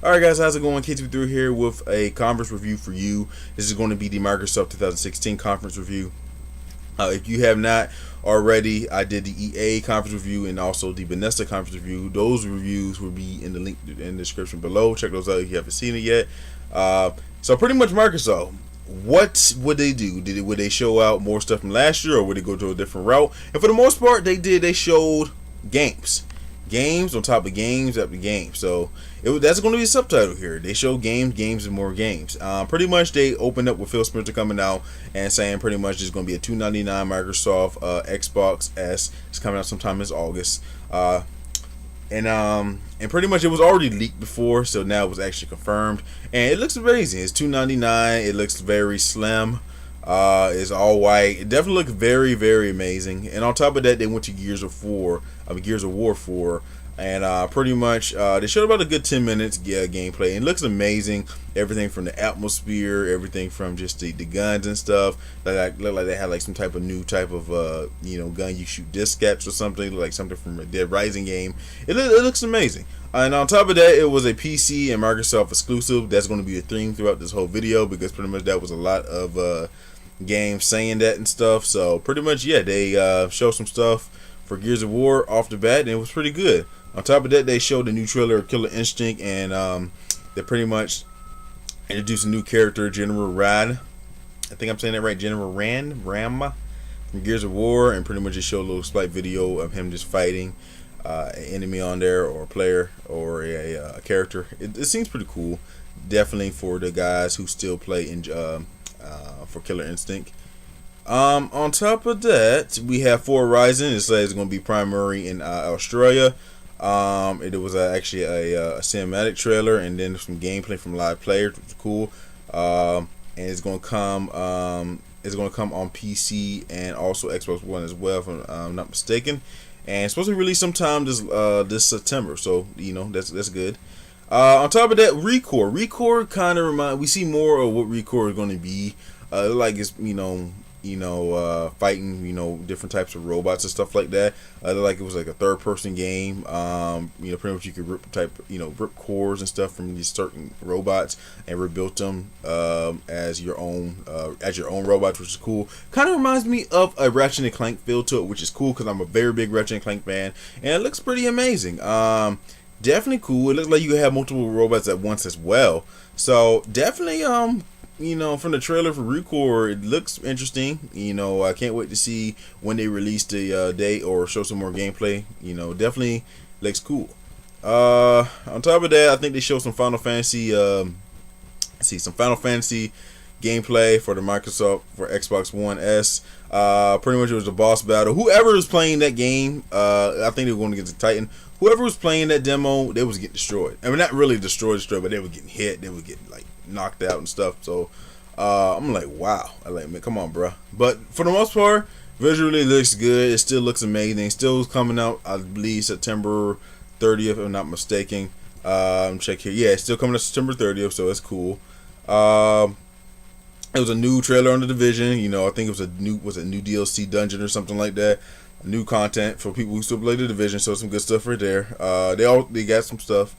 Alright guys, how's it going? KTV3 here with a conference review for you. This is going to be the Microsoft 2016 conference review. If you have not already, I did the EA conference review and also the Bethesda conference review. Those reviews will be in the link in the description below. Check those out if you haven't seen it yet. So pretty much Microsoft, what would they do? Would they show out more stuff from last year, or would they go to a different route? And for the most part, they showed games on top of games after games. So that's going to be a subtitle here. They show games, and more games. Pretty much they opened up with Phil Spencer coming out and saying pretty much it's going to be a $299 Microsoft Xbox S. It's coming out sometime this August. And pretty much it was already leaked before, so now it was actually confirmed, and it looks amazing. It's $299. It looks very slim. It's all white. It definitely looks very, very amazing. And on top of that, they went to Gears of War 4, and pretty much they showed about a good 10 minutes gameplay. And it looks amazing. Everything from the atmosphere, everything from just the guns and stuff. Look like they had like some type of new type of gun you shoot disc caps or something, like something from a Dead Rising game. It looks amazing. And on top of that, it was a PC and Microsoft exclusive. That's going to be a theme throughout this whole video, because pretty much that was a lot of games saying that and stuff. So pretty much, yeah, they showed some stuff for Gears of War off the bat, and it was pretty good. On top of that, they showed a new trailer of Killer Instinct, and they pretty much introduced a new character, General Rad. I think I'm saying that right, General Ram from Gears of War, and pretty much just showed a little slight video of him just fighting an enemy on there, or a player, or a character. It seems pretty cool, definitely for the guys who still play in for Killer Instinct. On top of that, we have For Horizon. It says it's going to be primary in Australia. It was actually a cinematic trailer, and then some gameplay from live players, which is cool. And it's going to come on PC and also Xbox One as well, if I'm not mistaken. And it's supposed to release sometime this September, so that's good. On top of that, Recore kind of we see more of what Recore is going to be. Like it's fighting different types of robots and stuff like that. Like it was like a third person game. Pretty much you could rip cores and stuff from these certain robots and rebuild them as your own robots, which is cool. Kind of reminds me of a Ratchet and Clank feel to it, which is cool because I'm a very big Ratchet and Clank fan, and it looks pretty amazing. Definitely cool. It looks like you can have multiple robots at once as well. So definitely from the trailer for Recore, it looks interesting. I can't wait to see when they release the date or show some more gameplay. Definitely looks cool. On top of that, I think they showed some Final Fantasy. Some Final Fantasy gameplay for the Microsoft for Xbox One S. Pretty much it was a boss battle. Whoever was playing that game, I think they were going against the Titan. Whoever was playing that demo, they was getting destroyed. I mean, not really destroyed, but they were getting hit. They were getting like knocked out and stuff. So I'm like, wow. I'm like, man, come on, bro. But for the most part, visually it looks good. It still looks amazing. Still coming out, I believe, September 30th, if I'm not mistaken. Check here. Yeah, it's still coming out September 30th, so it's cool. It was a new trailer on The Division. I think it was a new DLC dungeon or something like that. New content for people who still play The Division, so some good stuff right there. They got some stuff.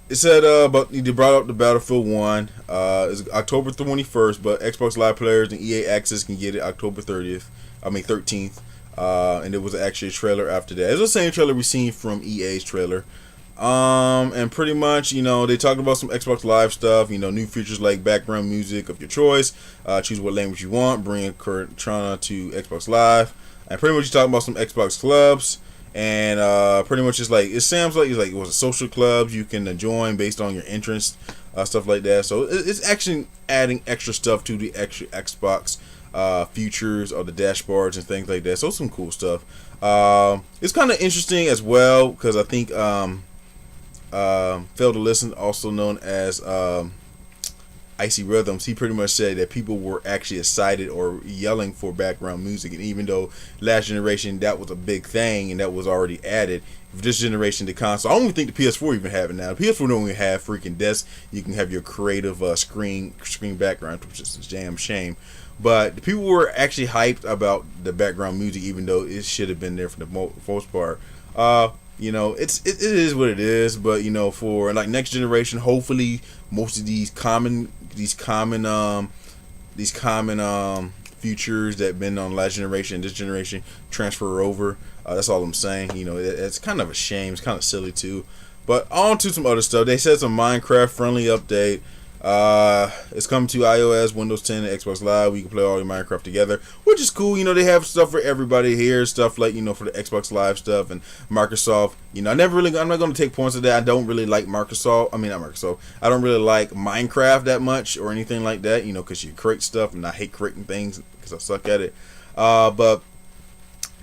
It said but they brought up the Battlefield 1. It's October 21st, but Xbox Live players and EA Access can get it October 13th. And it was actually a trailer after that. It's the same trailer we seen from EA's trailer. And pretty much, they talked about some Xbox Live stuff, new features like background music of your choice, choose what language you want, bring Cortana to Xbox Live, and pretty much you talking about some Xbox clubs, and pretty much it's like, it sounds like it was a social clubs you can join based on your interest, stuff like that. So it's actually adding extra stuff to the extra Xbox features or the dashboards and things like that. So some cool stuff. It's kind of interesting as well because I think Fail to Listen, also known as Icy Rhythms, he pretty much said that people were actually excited or yelling for background music, and even though last generation that was a big thing and that was already added, for this generation the console, I don't even think the PS4 even have it now. The PS4 don't even have freaking desks. You can have your creative screen background, which is a damn shame. But the people were actually hyped about the background music, even though it should have been there for the most part. It is what it is. But for like next generation, hopefully most of these common futures that been on last generation, this generation transfer over. That's all I'm saying. It's kind of a shame. It's kind of silly too. But on to some other stuff. They said some Minecraft friendly update. It's coming to iOS, Windows 10, and Xbox Live. We can play all your Minecraft together, which is cool. They have stuff for everybody here. Stuff like for the Xbox Live stuff and Microsoft. I'm not going to take points of that. I don't really like Microsoft. I mean, not Microsoft. I don't really like Minecraft that much or anything like that. Because you create stuff, and I hate creating things because I suck at it. But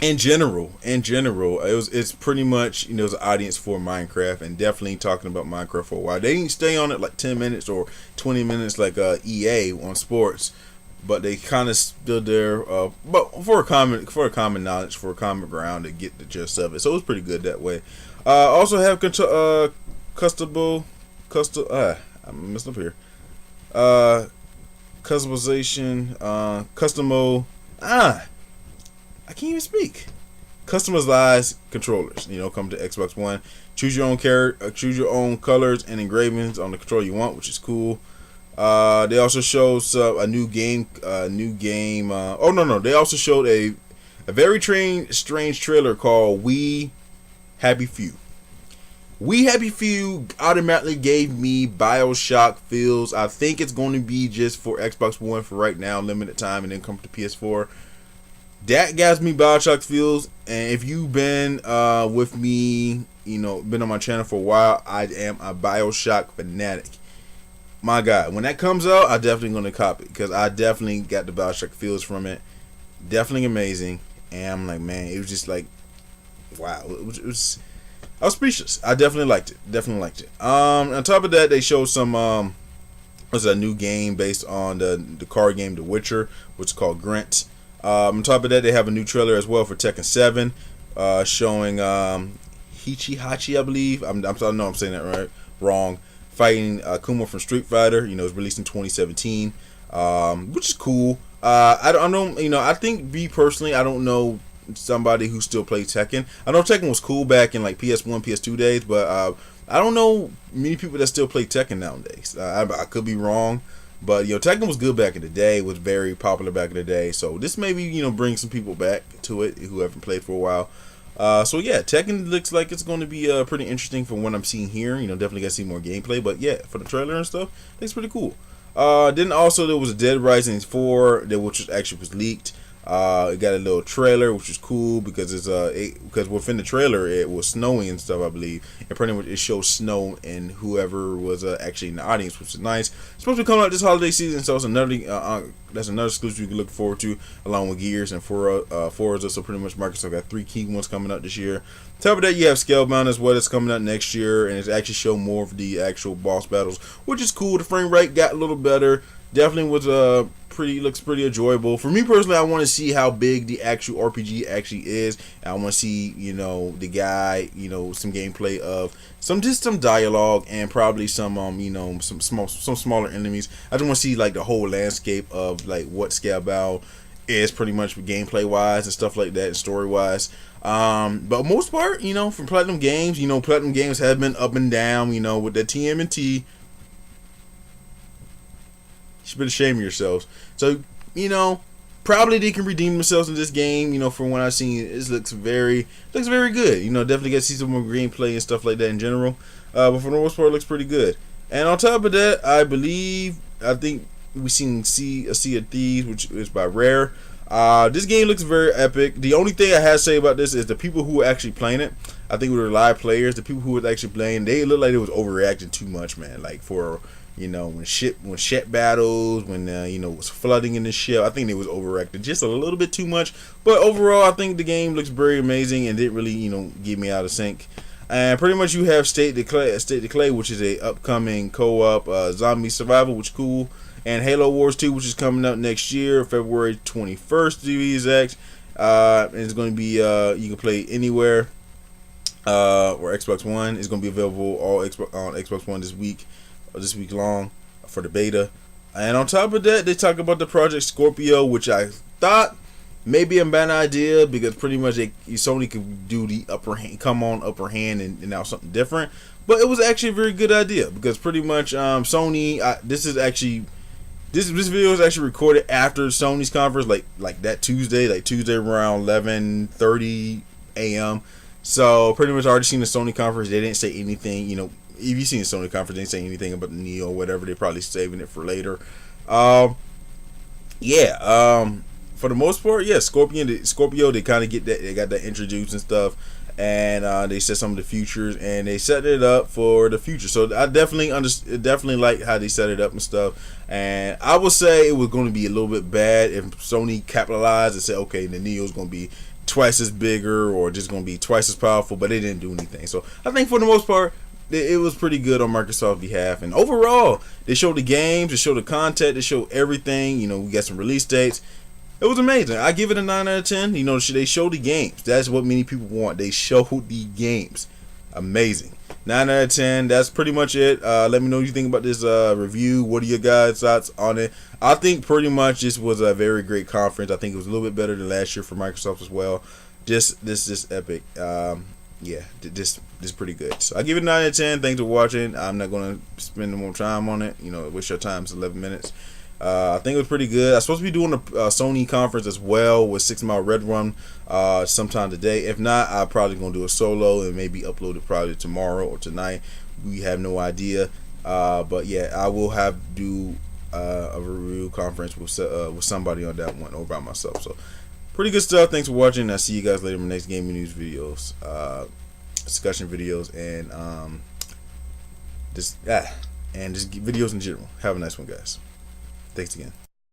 in general, it's pretty much it's an audience for Minecraft, and definitely talking about Minecraft for a while. They didn't stay on it like 10 minutes or 20 minutes like EA on sports, but they kind of stood there, but for a common knowledge, for a common ground to get the gist of it. So it was pretty good that way. Also have I'm messing up here. Customization, customo. I can't even speak. Customized controllers. Come to Xbox One. Choose your own choose your own colors and engravings on the controller you want, which is cool. They also showed a new game. Oh no! They also showed a very strange trailer called We Happy Few. We Happy Few automatically gave me BioShock feels. I think it's going to be just for Xbox One for right now, limited time, and then come to PS4. That gives me BioShock feels, and if you've been with me, been on my channel for a while, I am a BioShock fanatic. My God, when that comes out, I'm definitely going to cop it, because I definitely got the BioShock feels from it. Definitely amazing, and I'm like, man, it was just like, wow, it was I was speechless. I definitely liked it. On top of that, they showed some was a new game based on the card game The Witcher, which is called Gwent. On top of that, they have a new trailer as well for Tekken 7, showing Hichi, I believe. I know I'm saying that wrong. Fighting Kuma from Street Fighter. It's released in 2017, which is cool. I don't. I think me personally, I don't know somebody who still plays Tekken. I know Tekken was cool back in like PS1, PS2 days, but I don't know many people that still play Tekken nowadays. I could be wrong. But Tekken was good back in the day. Was very popular back in the day. So this maybe bring some people back to it who haven't played for a while. So yeah, Tekken looks like it's going to be pretty interesting from what I'm seeing here. Definitely got to see more gameplay. But yeah, for the trailer and stuff, it's pretty cool. Then also there was a Dead Rising 4 which actually was leaked. It got a little trailer, which is cool because because within the trailer it was snowing and stuff, I believe, and pretty much it shows snow and whoever was actually in the audience, which is nice. It's supposed to be coming out this holiday season, so it's another that's another exclusive you can look forward to, along with Gears and Forza. So pretty much Microsoft got 3 key ones coming out this year. On top of that, you have Scalebound as well. That's coming out next year, and it's actually show more of the actual boss battles, which is cool. The frame rate got a little better. Definitely was looks pretty enjoyable. For me personally, I want to see how big the actual RPG actually is. I want to see the guy, some gameplay of some dialogue and probably some some smaller enemies. I just want to see like the whole landscape of like what Scalebound is pretty much gameplay wise and stuff like that, and story wise. But most part, from Platinum Games, Platinum Games have been up and down, with the TMNT. You should be ashamed of yourselves. So, probably they can redeem themselves in this game. From what I've seen, it looks very good. Definitely get to see some more gameplay and stuff like that in general. But for the most part, it looks pretty good. And on top of that, I think we seen a Sea of Thieves, which is by Rare. This game looks very epic. The only thing I have to say about this is the people who were actually playing it. I think we were live players. The people who were actually playing, they looked like they was overreacting too much, man. Like for when ship battles, when it was flooding in the ship, I think it was overacted just a little bit too much. But overall, I think the game looks very amazing and didn't really get me out of sync. And pretty much you have State Declare, which is a upcoming co-op zombie survival, which is cool. And Halo Wars 2, which is coming out next year, February 21st to be exact. And it's going to be you can play anywhere or Xbox One. It's going to be available on Xbox One this week long for the beta. And on top of that, they talk about the Project Scorpio, which I thought maybe a bad idea because pretty much Sony could do the upper hand, come on upper hand, and now something different. But it was actually a very good idea because pretty much Sony. This is actually this video is actually recorded after Sony's conference, like that Tuesday, around 11:30 a.m. So pretty much I already seen the Sony conference. They didn't say anything. You know, if you seen the Sony conference, they didn't say anything about the Neo or whatever. They're probably saving it for later. Yeah. For the most part, yeah. Scorpio, they kind of get that. They got that introduced and stuff, and they said some of the futures, and they set it up for the future. So I definitely like how they set it up and stuff. And I would say it was going to be a little bit bad if Sony capitalized and said, okay, the Neo is going to be twice as bigger or just going to be twice as powerful, but they didn't do anything. So I think for the most part, it was pretty good on Microsoft's behalf. And overall, they showed the games, they showed the content, they showed everything. You know, we got some release dates. It was amazing. I give it a 9 out of 10. You know, they show the games. That's what many people want. They show the games. Amazing. 9 out of 10. That's pretty much it. Let me know what you think about this review. What are your guys' thoughts on it? I think pretty much this was a very great conference. I think it was a little bit better than last year for Microsoft as well. This epic. Yeah, this pretty good. So I give it a 9 out of 10. Thanks for watching. I'm not gonna spend more time on it. You know, waste your time. It's 11 minutes. I think it was pretty good. I'm supposed to be doing a Sony conference as well with 6 Mile Red Run sometime today. If not, I'm probably going to do a solo and maybe upload it probably tomorrow or tonight. We have no idea. But yeah, I will have to do a review conference with somebody on that one or by myself. So pretty good stuff. Thanks for watching. I'll see you guys later in my next gaming news videos, discussion videos, and just videos in general. Have a nice one, guys. Thanks again.